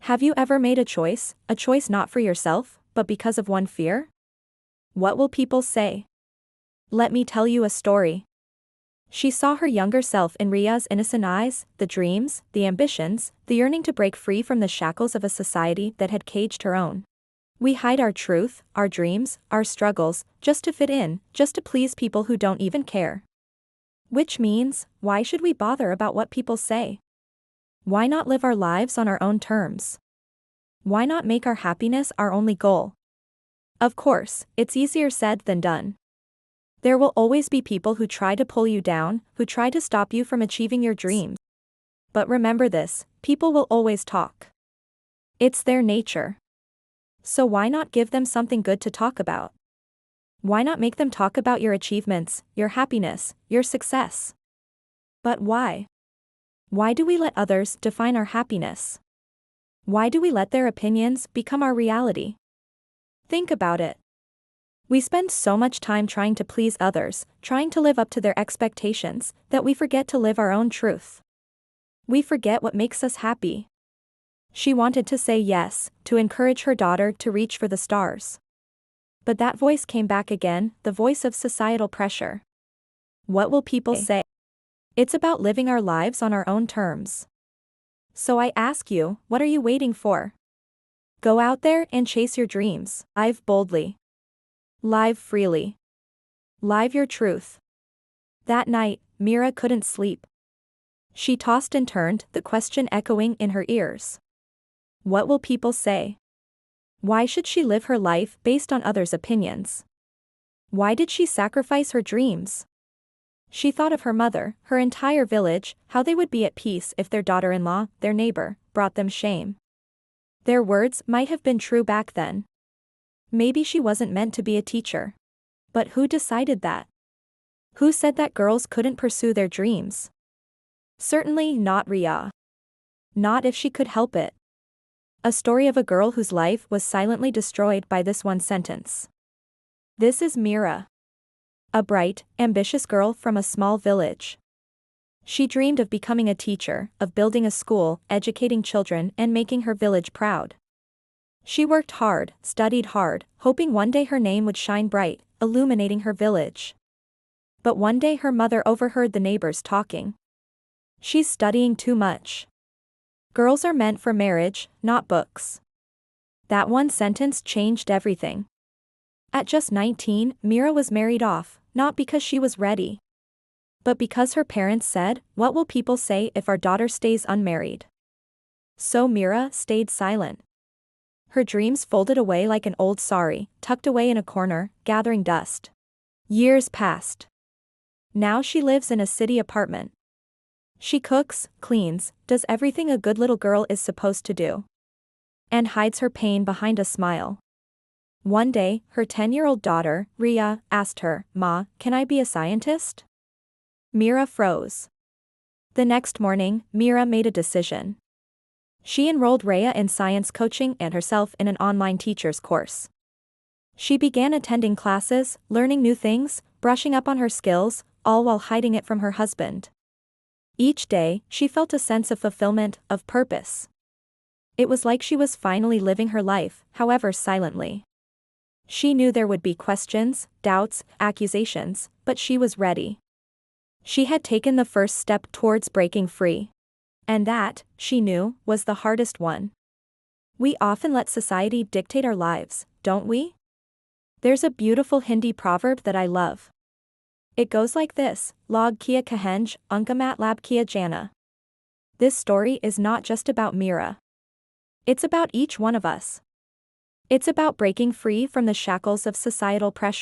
Have you ever made a choice not for yourself, but because of one fear? What will people say? Let me tell you a story. She saw her younger self in Ria's innocent eyes, the dreams, the ambitions, the yearning to break free from the shackles of a society that had caged her own. We hide our truth, our dreams, our struggles, just to fit in, just to please people who don't even care. Which means, why should we bother about what people say? Why not live our lives on our own terms? Why not make our happiness our only goal? Of course, it's easier said than done. There will always be people who try to pull you down, who try to stop you from achieving your dreams. But remember this, people will always talk. It's their nature. So why not give them something good to talk about? Why not make them talk about your achievements, your happiness, your success? But why? Why do we let others define our happiness? Why do we let their opinions become our reality? Think about it. We spend so much time trying to please others, trying to live up to their expectations, that we forget to live our own truth. We forget what makes us happy. She wanted to say yes, to encourage her daughter to reach for the stars. But that voice came back again, the voice of societal pressure. What will people say? It's about living our lives on our own terms. So I ask you, what are you waiting for? Go out there and chase your dreams. Live boldly. Live freely. Live your truth. That night, Meera couldn't sleep. She tossed and turned, the question echoing in her ears. What will people say? Why should she live her life based on others' opinions? Why did she sacrifice her dreams? She thought of her mother, her entire village, how they would be at peace if their daughter-in-law, their neighbor, brought them shame. Their words might have been true back then. Maybe she wasn't meant to be a teacher. But who decided that? Who said that girls couldn't pursue their dreams? Certainly not Ria. Not if she could help it. A story of a girl whose life was silently destroyed by this one sentence. This is Meera. A bright, ambitious girl from a small village. She dreamed of becoming a teacher, of building a school, educating children, and making her village proud. She worked hard, studied hard, hoping one day her name would shine bright, illuminating her village. But one day her mother overheard the neighbors talking. She's studying too much. Girls are meant for marriage, not books. That one sentence changed everything. At just 19, Meera was married off, not because she was ready, but because her parents said, "What will people say if our daughter stays unmarried?" So Meera stayed silent. Her dreams folded away like an old sari, tucked away in a corner, gathering dust. Years passed. Now she lives in a city apartment. She cooks, cleans, does everything a good little girl is supposed to do. And hides her pain behind a smile. One day, her 10-year-old daughter, Ria, asked her, "Ma, can I be a scientist?" Meera froze. The next morning, Meera made a decision. She enrolled Ria in science coaching and herself in an online teacher's course. She began attending classes, learning new things, brushing up on her skills, all while hiding it from her husband. Each day, she felt a sense of fulfillment, of purpose. It was like she was finally living her life, however silently. She knew there would be questions, doubts, accusations, but she was ready. She had taken the first step towards breaking free. And that, she knew, was the hardest one. We often let society dictate our lives, don't we? There's a beautiful Hindi proverb that I love. It goes like this, Log kiya kahenj, unka matlab kiya jana. This story is not just about Meera. It's about each one of us. It's about breaking free from the shackles of societal pressure.